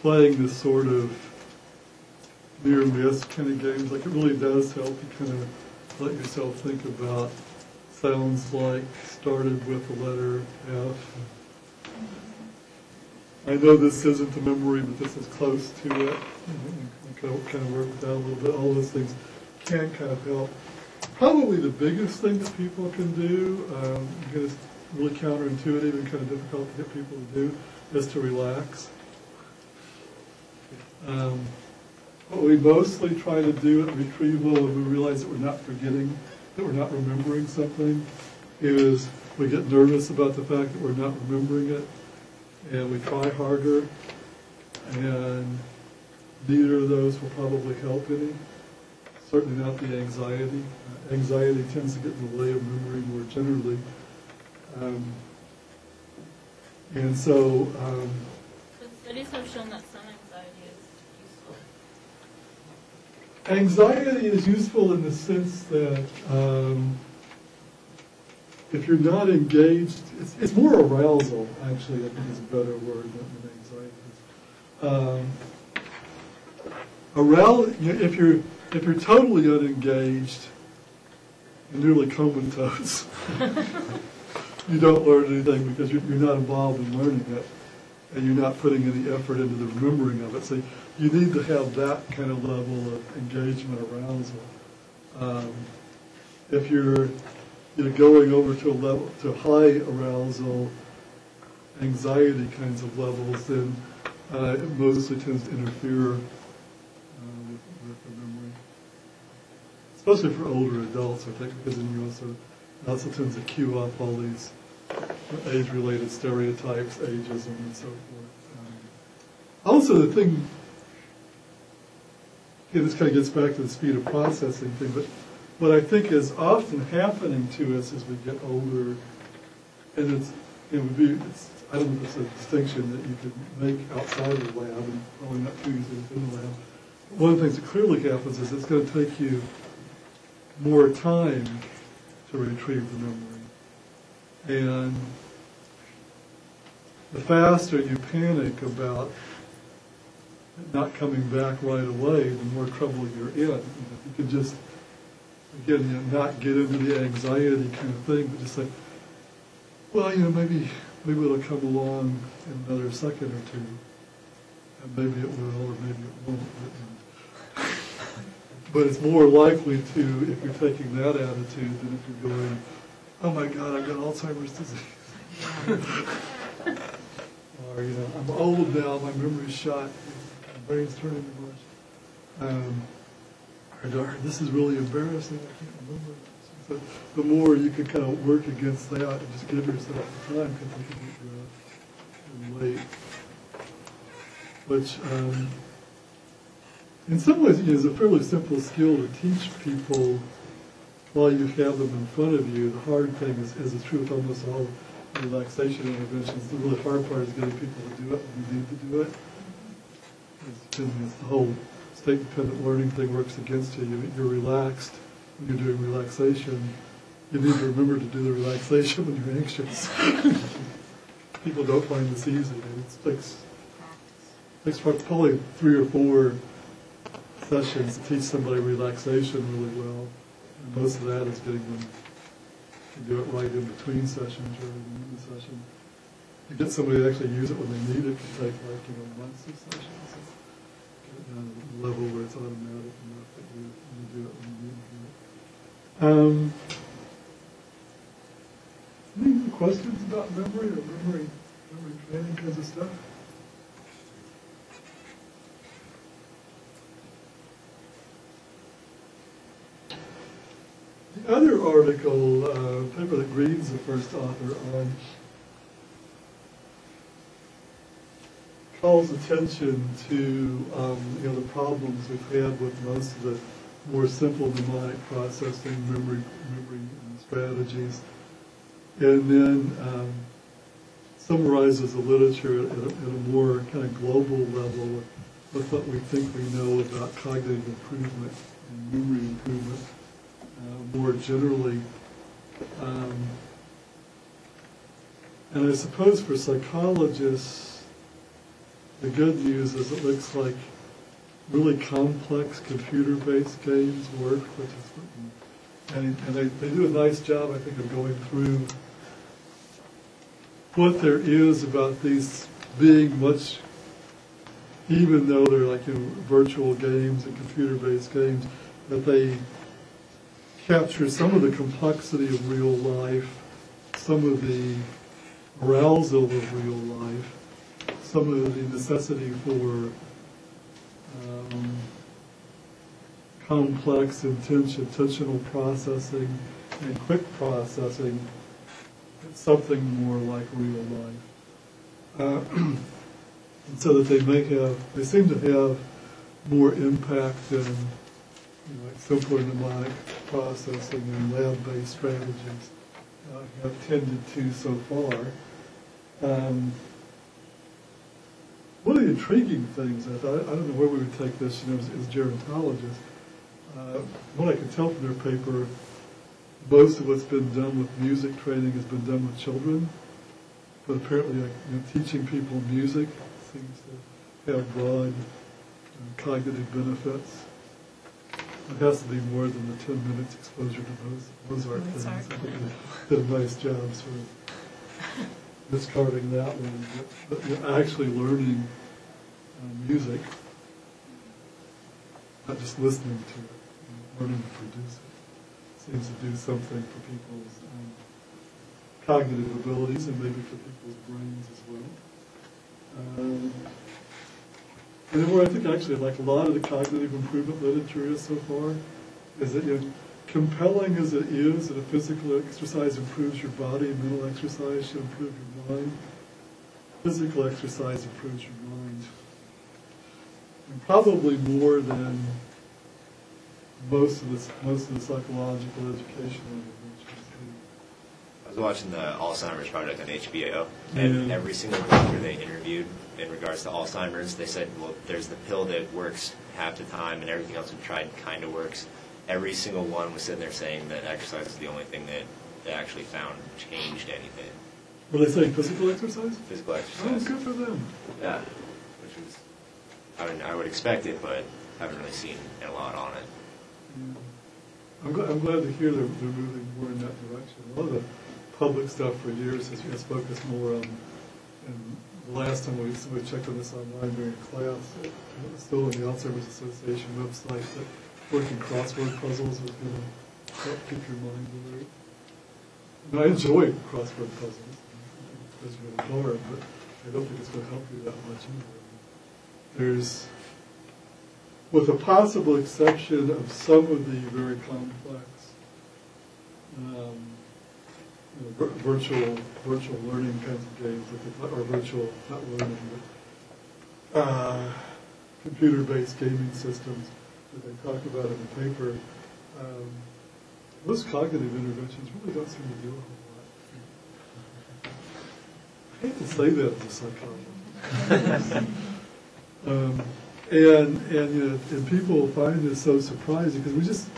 playing this sort of near miss kind of games, like it really does help you kind of let yourself think about sounds like started with the letter F. I know this isn't a memory, but this is close to it. I kind of work with that a little bit. All those things can kind of help. Probably the biggest thing that people can do, again, it's really counterintuitive and kind of difficult to get people to do, is to relax. What we mostly try to do at retrieval, when we realize that we're not forgetting, that we're not remembering something, is we get nervous about the fact that we're not remembering it, and we try harder, and neither of those will probably help any. Certainly not the anxiety. Anxiety tends to get in the way of memory more generally. And so... but studies have shown that some anxiety is useful. Anxiety is useful in the sense that if you're not engaged, it's more arousal, actually, I think is a better word than anxiety. If you're totally unengaged and nearly comatose, you don't learn anything because you're not involved in learning it, and you're not putting any effort into the remembering of it. So you need to have that kind of level of engagement, arousal. If you're going over to a level, to high arousal, anxiety kinds of levels, then it mostly tends to interfere with the memory. Especially for older adults, I think, because then you also tends to cue up all these age-related stereotypes, ageism, and so forth. Also, the thing, this kind of gets back to the speed of processing thing, but what I think is often happening to us as we get older, and I don't know if it's a distinction that you could make outside of the lab, and probably not too easy within the lab. One of the things that clearly happens is it's going to take you more time to retrieve the memory. And the faster you panic about it not coming back right away, the more trouble you're in. If you can just, again, not get into the anxiety kind of thing, but just say, well, maybe it'll come along in another second or two, and maybe it will, or maybe it won't. But it's more likely to, if you're taking that attitude, than if you're going, oh my God, I've got Alzheimer's disease. Or, I'm old now, my memory's shot, my brain's turning to mush. Or this is really embarrassing, I can't remember. So the more you can kind of work against that and just give yourself the time, because you can get late. Which, in some ways, is a fairly simple skill to teach people while you have them in front of you. The hard thing is it's true with almost all relaxation interventions. The really hard part is getting people to do it when you need to do it. It's the whole state-dependent learning thing works against you. You're relaxed when you're doing relaxation. You need to remember to do the relaxation when you're anxious. People don't find this easy. It takes probably 3 or 4 sessions to teach somebody relaxation really well. And most of that is getting them to do it right in between sessions rather than in the session. To get somebody to actually use it when they need it can take months of sessions. Get it down to the level where it's automatic enough that you do it when you need to do it. Any questions about memory or memory training kinds of stuff? The other article, paper that Green's the first author on, calls attention to the problems we've had with most of the more simple mnemonic processing, memory strategies, and then summarizes the literature at a more kind of global level with what we think we know about cognitive improvement and memory improvement. More generally, and I suppose for psychologists, The good news is it looks like really complex computer-based games work, which is, and they do a nice job, I think, of going through what there is about these being much, even though they're like virtual games and computer-based games, that they capture some of the complexity of real life, some of the arousal of real life, some of the necessity for complex intentional processing and quick processing. It's something more like real life. And so that they seem to have more impact than like simpler mnemonic processing and lab-based strategies have tended to so far. One of the intriguing things, I don't know where we would take this, as gerontologists, what I can tell from their paper, most of what's been done with music training has been done with children, but apparently teaching people music seems to have broad cognitive benefits. It has to be more than the 10 minutes exposure to Mozart things. I think they did a nice job sort of discarding that one. But actually learning music, not just listening to it, learning to produce it, seems to do something for people's cognitive abilities and maybe for people's brains as well. And then where I think actually like a lot of the cognitive improvement literature is so far is that compelling as it is that a physical exercise improves your body, and mental exercise should improve your mind. Physical exercise improves your mind. And probably more than most of the psychological educational interventions do. I was watching the Alzheimer's Project on HBO, and every single doctor they interviewed in regards to Alzheimer's, they said, well, there's the pill that works half the time, and everything else we've tried kind of works. Every single one was sitting there saying that exercise is the only thing that they actually found changed anything. Were they saying physical exercise? Physical exercise. Oh, good for them. Yeah, which is, I would expect it, but haven't really seen a lot on it. Yeah. I'm glad to hear they're moving more in that direction. A lot of the public stuff for years has focused more on, and the last time we checked on this online during class, it was still on the Alzheimer's Association website, that working crossword puzzles was going to help keep your mind alert. And I enjoy crossword puzzles because you're hard, but I don't think it's going to help you that much either. There's, with the possible exception of some of the very complex virtual learning kinds of games, or virtual, not learning, but computer-based gaming systems that they talk about in the paper, most cognitive interventions really don't seem to do a whole lot. I hate to say that as a psychologist. And people find it so surprising because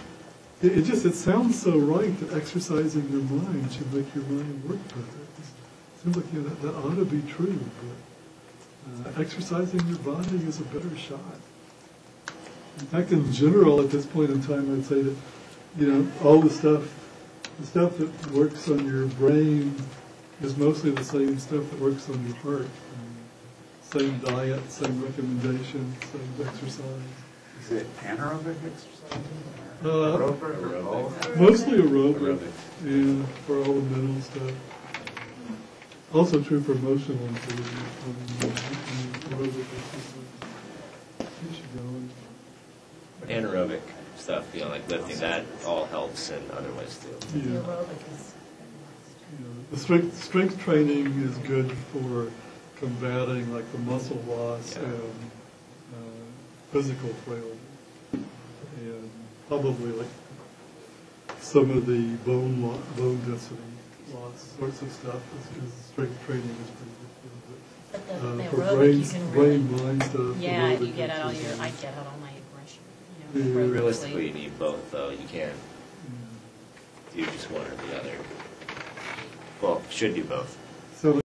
it sounds so right that exercising your mind should make your mind work better. It seems like that ought to be true, but exercising your body is a better shot. In fact, in general, at this point in time, I'd say that all the stuff that works on your brain is mostly the same stuff that works on your heart. Same diet, same recommendations, same exercise. Is it anaerobic exercise? Aerobic. Mostly aerobic. Yeah, for all the mental stuff. Also true for emotional improvement. Aerobic exercise. Keeps you going. Anaerobic stuff, like lifting, that all helps in other ways too. Yeah. The strength training is good for combating like the muscle loss and physical frailty, and probably like some of the bone density loss sorts of stuff. Because strength training is pretty good for But the for aerobic, you can really, brain mind stuff. yeah, aerobic you get out all your, exercise. I get out all my aggression. Yeah. Realistically, you need both, though. You can't do just one or the other. Well, should do both.